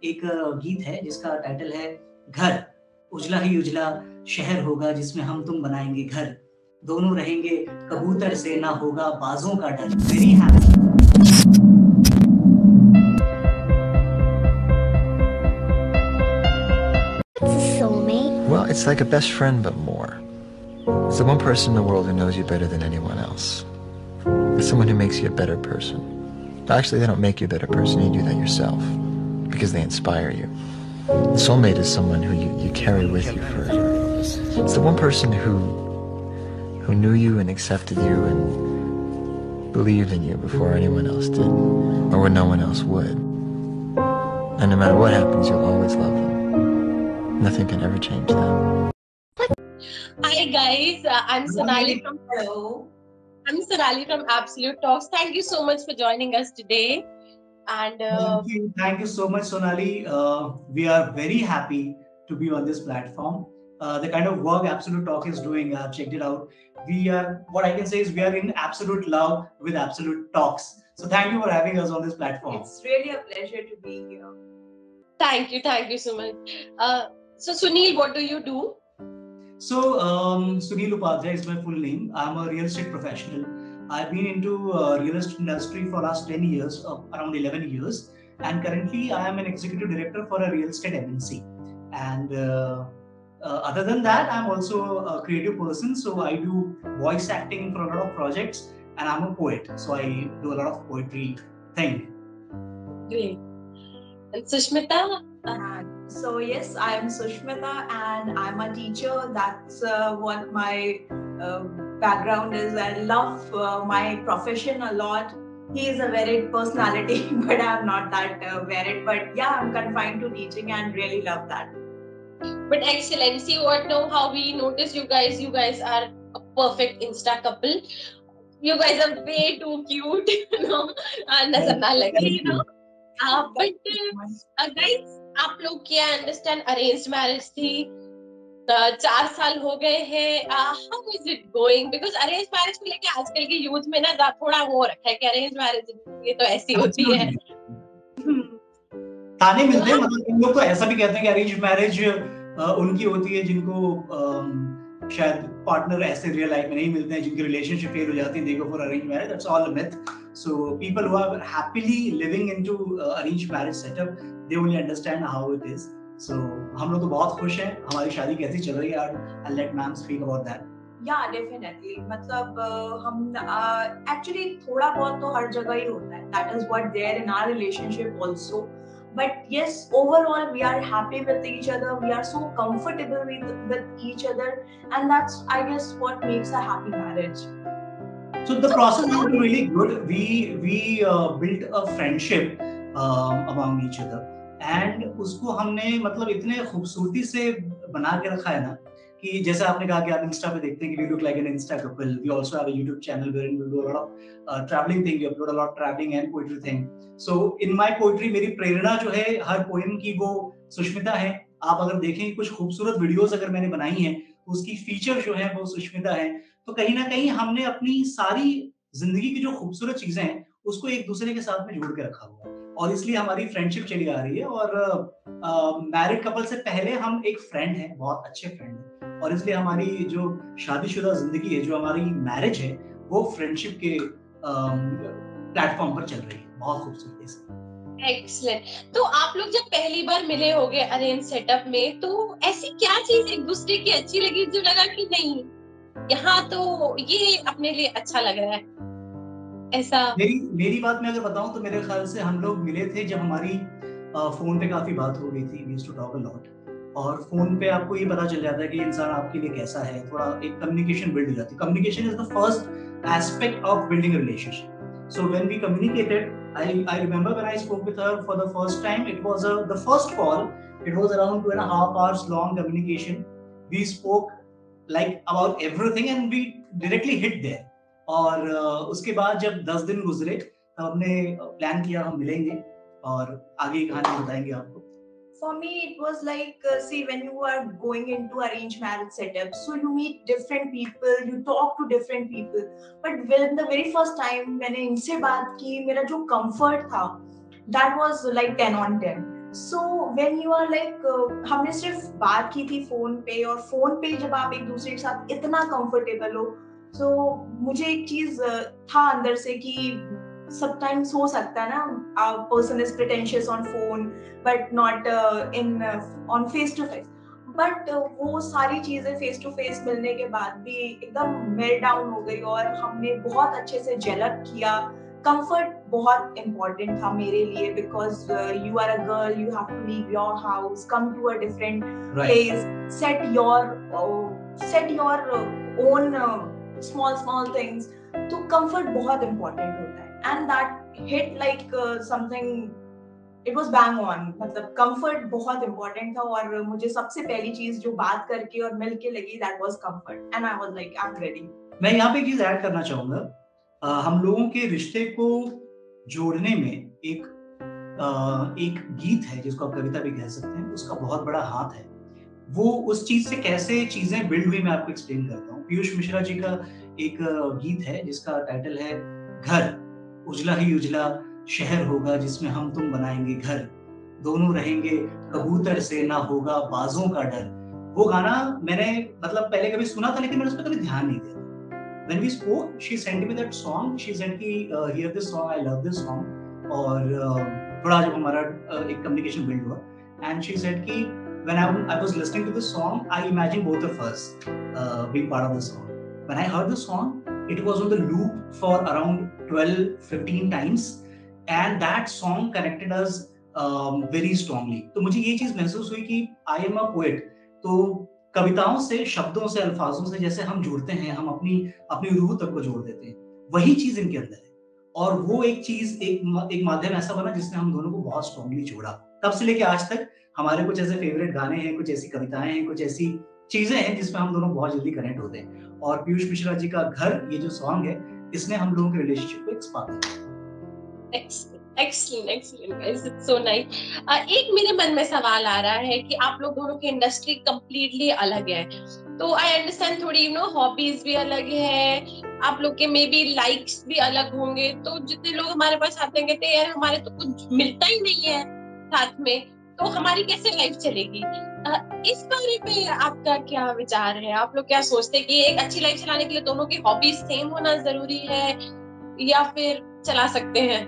एक गीत है जिसका टाइटल है घर, उजला ही उजला शहर होगा जिसमें हम तुम बनाएंगे घर, दोनों रहेंगे कबूतर से ना होगा बाजों का डर। Very happy. Soulmate? Well, it's like a best friend, but more. It's the one person in the world who knows you better than anyone else. It's someone who makes you a better person. Actually, they don't make you a better person, you do that yourself, because they inspire you. The soulmate is someone who you carry with you forever. It's the one person who knew you and accepted you and believed in you before anyone else did, or when no one else would. And no matter what happens, you'll always love them. Nothing can ever change that. Hi guys, I'm Sonali from I'm Sonali from Absolute Talks. Thank you so much for joining us today. And thank you so much, Sonali. We are very happy to be on this platform. The kind of work Absolute Talk is doing, I've checked it out. What I can say is we are in absolute love with Absolute Talks. So thank you for having us on this platform. It's really a pleasure to be here. Thank you so much. So Sunil, what do you do? So Sunil Upadhyay is my full name. I'm a real estate professional. I've been into real estate industry for last 10 years, around 11 years. And currently I am an executive director for a real estate MNC. And other than that, I'm also a creative person. So I do voice acting for a lot of projects, and I'm a poet. So I do a lot of poetry thing. Great. And Sushmita? So yes, I am Sushmita and I'm a teacher. That's what my background is. I love my profession a lot. He is a varied personality, but I'm not that varied. But yeah, I'm confined to teaching and really love that. But excellent. See what now how we notice you guys are a perfect Insta couple. You guys are way too cute, you know. But guys, आप लोग क्या understand arranged marriage थी 4 साल हो गए हैं. How is it going? Because arrange marriage को लेके आजकल के यूथ में ना थोड़ा वो रखा है कि अरेंज मैरिज ये तो ऐसी होती है. ताने मिलते हैं, मतलब इन लोग तो ऐसा भी कहते हैं कि अरेंज मैरिज उनकी होती है जिनको शायद पार्टनर ऐसे रियल लाइफ में नहीं मिलते हैं, जिनकी रिलेशनशिप फेल हो जाती है, they go for arrange marriage. That's all a myth. So people who are happily living into arranged marriage setup, they only understand how it is. So हम लोग तो बहुत खुश हैं. हमारी शादी कैसी चल रही है? I'll let ma'am speak about that. Yeah, definitely. मतलब हम actually थोड़ा बहुत तो हर जगह ही होता है. That is what there in our relationship also. But yes, overall we are happy with each other. We are so comfortable with each other, and that's, I guess, what makes a happy marriage. So the process has been really good. We built a friendship among each other, and उसको हमने मतलब इतने खूबसूरती से बना के रखा है ना कि जैसे आपने कहा कि आप इंस्टा पे देखते हैं कि we look like an Insta couple. We also have a YouTube channel wherein we do a lot of traveling thing. We upload a lot of traveling and poetry thing. So in my poetry, मेरी प्रेरणा जो है हर poem की वो सुष्मिता है. आप अगर देखें कुछ खूबसूरत वीडियोस अगर मैंने बनाई हैं, तो उसकी फीचर जो है वो सुष्मिता है. तो कहीं ना कहीं हमने अपनी सारी जिंदगी की जो खूबसूरत चीजें हैं उसको एक दूसरे के साथ में जोड़ के रखा हुआ है, और इसलिए हमारी फ्रेंडशिप चली आ रही है. और मैरिड कपल से पहले हम एक फ्रेंड हैं, बहुत अच्छे फ्रेंड हैं, और इसलिए हमारी जो शादीशुदा जिंदगी है, जो हमारी मैरिज है, वो फ्रेंडशिप के प्लेटफॉर्म पर चल रही है बहुत खूबसूरती से. एक्सीलेंट. तो आप लोग जब पहली बार मिले होगे अरेंज सेटअप में, तो ऐसी क्या चीज एक दूसरे की अच्छी लगी जो लगा कि नहीं यहाँ तो ये अपने लिए अच्छा लग रहा है? ऐसा मेरी बात में अगर बताऊं तो मेरे ख्याल से हम लोग मिले थे जब हमारी फोन पे काफी बात हो गई थी. We used to talk a lot, और फोन पे आपको ये पता चल जाता है कि इंसान आपके लिए कैसा है. थोड़ा एक कम्युनिकेशन बिल्ड हो जाती है. Communication is the first aspect of building a relationship. So when we communicated, I remember when I spoke with her for the first time, it was the first call. It was around 2.5 hours long communication. We spoke like about everything and we directly hit there. और उसके बाद जब 10 दिन गुजरे तब हमने plan किया हम मिलेंगे और आगे की कहानी बताएंगे आपको. For me, it was like, see, when you are going into arranged marriage setup, so you meet different people, you talk to different people. But when the very first time मैंने इनसे बात की, मेरा जो comfort था, that was like 10 on 10. So when you are like, हमने सिर्फ बात की थी फोन पे, और फोन पे जब आप एक दूसरे के साथ इतना कंफर्टेबल हो, सो मुझे एक चीज था अंदर से कि sometimes हो सकता है ना, a person is pretentious on phone but not on face to face, but वो सारी चीजें फेस टू फेस मिलने के बाद भी एकदम मेल्ट डाउन हो गई, और हमने बहुत अच्छे से जेलअप किया। कंफर्ट बहुत इम्पोर्टेंट था मेरे लिए, because you are a girl, you have to leave your house, come to a different place, set your own small things. तो कंफर्ट बहुत इम्पोर्टेंट होता है, and that hit like something, it was bang on. मतलब comfort बहुत important था, और मुझे सबसे पहली चीज जो बात करके और मिल के लगी, that was comfort, and I was like I am ready. मैं यहाँ पे एक चीज ऐड करना चाहूंगा। हम लोगों के रिश्ते को जोड़ने में एक गीत है जिसको आप कविता भी कह सकते हैं, उसका बहुत बड़ा हाथ है। वो उस चीज से कैसे चीजें बिल्ड हुई मैं आपको एक्सप्लेन करता हूँ। पीयूष मिश्रा जी का एक गीत है जिसका टाइटल है घर, उजला ही उजला शहर होगा जिसमें हम तुम बनाएंगे घर, दोनों रहेंगे कबूतर से ना होगा बाजों का डर। वो गाना मैंने मतलब पहले कभी सुना था, लेकिन मैंने उस पर कभी ध्यान नहीं दिया। When we spoke, she sent me that song. She said कि hear this song, I love this song. और थोड़ा जब हमारा एक communication build हुआ, and she said कि when I was listening to the song, I imagined both of us being part of the song. When I heard the song, it was on the loop for around 12-15 times, and that song connected us very strongly. तो मुझे ये चीज महसूस हुई कि I am a poet. तो कविताओं से, शब्दों से, अल्फाजों से जैसे हम जुड़ते हैं, हम अपनी रूह तक को जोड़ देते हैं, वही चीज इनके अंदर है। और वो एक चीज, एक माध्यम ऐसा बना जिसने हम दोनों को बहुत स्ट्रांगली जोड़ा। तब से लेके आज तक हमारे कुछ ऐसे फेवरेट गाने हैं, कुछ ऐसी कविताएं हैं, कुछ ऐसी चीजें हैं जिसमें हम दोनों बहुत जल्दी कनेक्ट होते हैं। और पीयूष मिश्रा जी का घर, ये जो सॉन्ग है, इसने हम लोगों के रिलेशनशिप को एक्सपांड किया। Excellent guys, it's so nice. एक मेरे मन में सवाल आ रहा है कि आप लोग दोनों की इंडस्ट्री कम्प्लीटली अलग है, तो आई अंडरस्टैंड थोड़ी हॉबीज भी अलग है, आप लोग के मे बी लाइक्स भी अलग होंगे। तो जितने लोग हमारे पास आते हैं कहते हैं यार हमारे तो कुछ मिलता ही नहीं है साथ में, तो हमारी कैसे लाइफ चलेगी? इस बारे में आपका क्या विचार है? आप लोग क्या सोचते हैं कि एक अच्छी लाइफ चलाने के लिए दोनों की हॉबीज सेम होना जरूरी है, या फिर चला सकते हैं?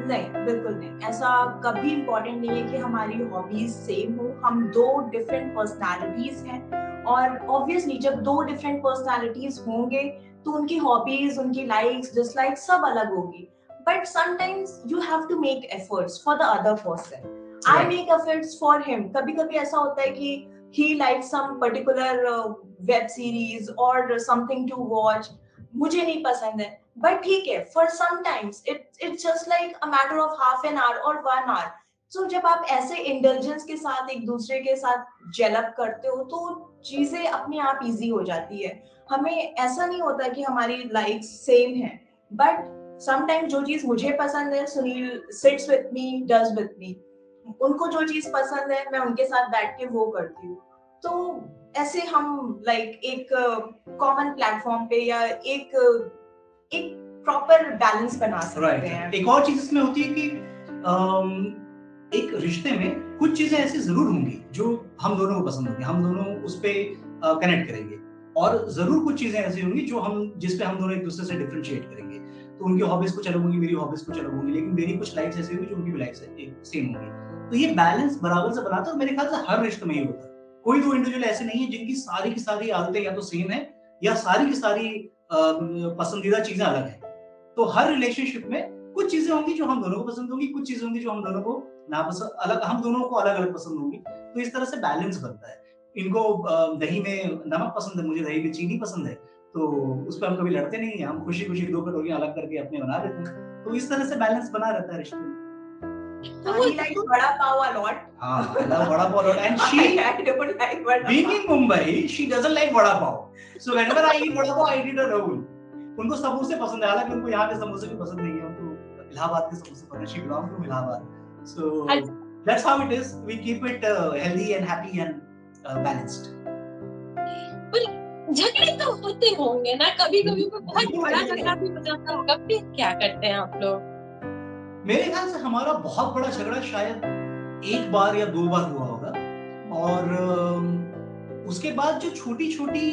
नहीं, बिल्कुल नहीं। ऐसा कभी इम्पोर्टेंट नहीं है कि हमारी हॉबीज सेम हो। हम दो डिफरेंट पर्सनालिटीज हैं, और ऑब्वियसली जब दो डिफरेंट पर्सनालिटीज होंगे तो उनकी हॉबीज, उनकी लाइक्स, डिसलाइक्स सब अलग होगी। But sometimes you have to make efforts for the other person. I make efforts for him. कभी-कभी ऐसा होता है कि he likes some particular web series or something to watch, मुझे नहीं पसंद है, but ठीक है, for sometimes it's just like a matter of half an hour or 1 hour. So जब आप ऐसे indulgence के साथ एक दूसरे के साथ जेलअप करते हो तो चीजें अपने आप इजी हो जाती है। हमें ऐसा नहीं होता कि हमारी लाइक्स सेम है, बट समटाइम्स जो चीज मुझे पसंद है, Sunil sits with me, does with me. उनको जो चीज पसंद है मैं उनके साथ बैठ के वो करती हूँ। तो ऐसे हम लाइक एक कॉमन प्लेटफॉर्म पे या एक प्रॉपर बैलेंस बना सकते हैं। एक और चीज इसमें होती है कि एक रिश्ते में कुछ चीजें ऐसी जरूर होंगी जो हम दोनों को पसंद होंगी, हम दोनों उस पे कनेक्ट करेंगे, और जरूर कुछ चीजें ऐसी होंगी जो जिसपे हम दोनों एक दूसरे से डिफरेंशिएट करेंगे। तो उनकी हॉबीज कुछ अलग होंगी, मेरी हॉबीज कुछ अलग होंगी, लेकिन मेरी कुछ लाइक्स ऐसी होंगी जो उनकी भी लाइक्स सेम होंगी। तो ये बैलेंस बराबर से बनाता है, मेरे ख्याल से हर रिश्ते में ही होता है। कोई दो इंडिविजुअल ऐसे नहीं है जिनकी सारी की सारी आदतें या तो सेम है या सारी की सारी पसंदीदा चीजें अलग हैं। तो हर रिलेशनशिप में कुछ चीजें होंगी जो हम दोनों को पसंद होंगी, कुछ चीजें होंगी जो हम दोनों को नापसंद, अलग, हम दोनों को अलग अलग पसंद होंगी। तो इस तरह से बैलेंस बनता है। इनको दही में नमक पसंद है, मुझे दही में चीनी पसंद है, तो उस पर हम कभी लड़ते नहीं है, हम खुशी खुशी दो कटोरियां अलग करके अपने बना लेते हैं। तो इस तरह से बैलेंस बना रहता है रिश्ते में। He likes vada pav a lot. I love vada pav a lot, and she I don't like vada pav. Being in Mumbai, she doesn't like vada pav. So whenever I eat vada pav, I eat it alone. उनको समोसे पसंद है, हालांकि उनको यहाँ के समोसे भी पसंद नहीं है, उनको इलाहाबाद के समोसे पसंद है। She belongs from Allahabad. So that's how it is. We keep it healthy and happy and balanced. झगड़े तो होते होंगे ना, कभी-कभी बहुत बड़ा झगड़ा भी हो जाता होगा, फिर क्या करते हैं आप लोग? मेरे ख्याल से हमारा बहुत बड़ा झगड़ा शायद एक बार या 2 बार हुआ होगा, और उसके बाद जो छोटी-छोटी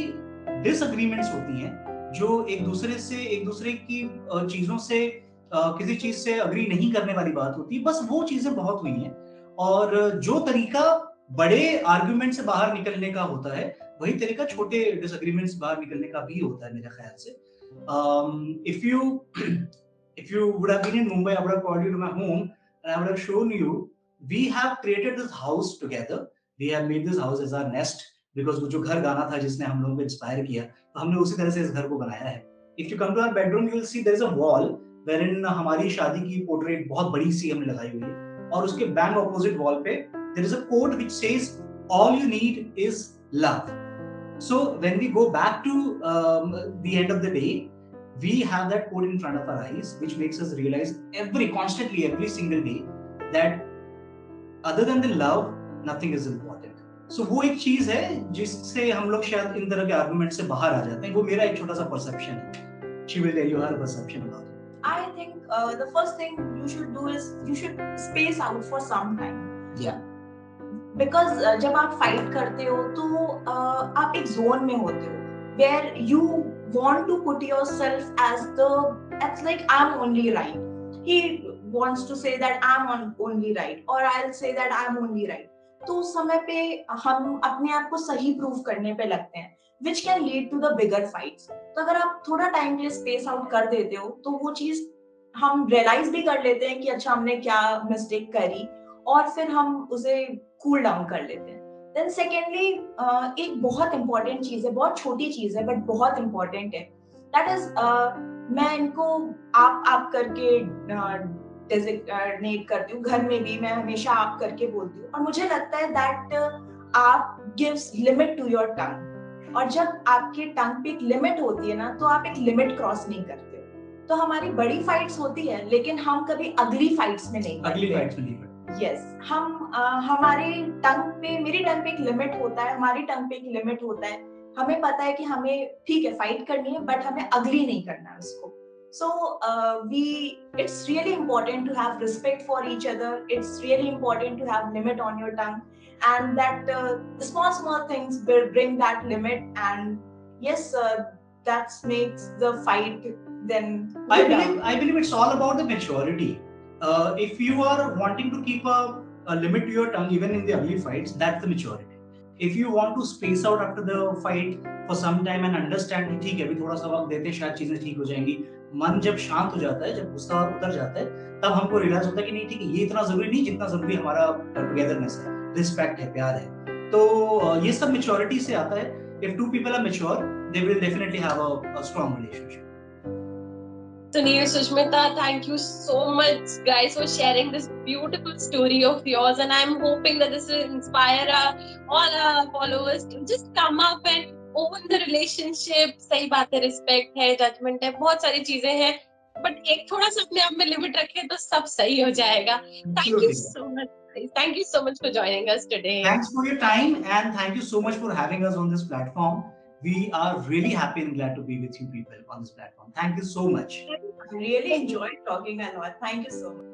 डिसएग्रीमेंट्स होती हैं, जो एक दूसरे की चीजों से किसी चीज से अग्री नहीं करने वाली बात होती है, बस वो चीजें बहुत हुई हैं। और जो तरीका बड़े आर्गुमेंट से बाहर निकलने का होता है, वही तरीका छोटे डिसएग्रीमेंट से बाहर निकलने का भी होता है मेरे ख्याल से। If you if you would have been in Mumbai, I would have called you to my home and I would have shown you. We have created this house together. We have made this house as our nest because वो जो घर गाना था जिसने हम लोगों को inspire किया, तो हमने उसी तरह से इस घर को बनाया है। If you come to our bedroom, you will see there is a wall wherein हमारी शादी की पोर्ट्रेट बहुत बड़ी सी हमने लगाई हुई है, और उसके बैंक ऑपोजिट वॉल पे there is a quote which says all you need is love. So when we go back to the end of the day, we have that quote in front of our eyes, which makes us realize constantly, every single day, that other than the love, nothing is important. So वो एक चीज है जिससे हम लोग शायद इन तरह के आर्गुमेंट से बाहर आ जाते हैं। वो मेरा एक छोटा सा परसेप्शन है। She will tell you her perception about it. I think the first thing you should do is you should space out for some time. Yeah. Because जब आप फाइट करते हो तो आप एक जोन में होते हो where you want to put yourself as it's like I'm only right. He wants to say that I'm only right, or I'll say that I'm only right. तो उस समय पे हम अपने आप को सही प्रूव करने पे लगते हैं, which can lead to the bigger fights. तो अगर आप थोड़ा टाइम के लिए स्पेस आउट कर देते हो तो वो चीज हम रियलाइज भी कर लेते हैं कि अच्छा हमने क्या मिस्टेक करी, और फिर हम उसे कूल डाउन कर लेते हैं। देन सेकेंडली एक बहुत इंपॉर्टेंट चीज है, बहुत छोटी चीज है बट बहुत इंपॉर्टेंट है, दैट इज मैं इनको आप करके डेजिग्नेट करती हूँ। घर में भी मैं हमेशा आप करके बोलती हूँ, और मुझे लगता है दैट आप gives limit to your tongue, और जब आपके टंग पे एक लिमिट होती है ना, तो आप एक लिमिट क्रॉस नहीं करते हो। तो हमारी बड़ी फाइट्स होती है लेकिन हम कभी अगली फाइट्स में नहीं करते। Yes, हम हमारे टंग पे, मेरी टंग पे एक लिमिट होता है, हमारी टंग पे एक लिमिट होता है। हमें पता है कि हमें ठीक है फाइट करनी है, बट हमें अगली नहीं करना है उसको। So it's really important to have respect for each other. It's really important to have limit on your tongue, and that the small things will bring that limit. And yes, that makes the fight. Then I believe it's all about the maturity. If you are wanting to keep a limit to your tongue even in the ugly fights, that's the maturity. If you want to space out after the fight for some time and understand कि ठीक है अभी थोड़ा सा वक्त देते हैं, शायद चीजें ठीक हो जाएंगी, मन जब शांत हो जाता है, जब गुस्सा उतर जाता है, तब हमको रियलाइज होता है कि नहीं ठीक है, ये इतना जरूरी नहीं जितना जरूरी हमारा टुगेदरनेस है, रिस्पेक्ट है, प्यार है। तो ये सब मेच्योरिटी से आता है। If two people are mature, they will definitely have a strong relationship. Sunil, Sushmita, thank you so much, guys, for sharing this beautiful story of yours. And I'm hoping that this will inspire all our followers to just come up and own the relationship. सही बात है, respect है, judgment है, बहुत सारी चीजें हैं, but एक थोड़ा सा अपने आप में limit रखें तो सब सही हो जाएगा. Thank you so much. Thank you so much for joining us today. Thanks for your time, and thank you so much for having us on this platform. We are really happy and glad to be with you people on this platform. Thank you so much. I really enjoyed talking a lot. Thank you so much.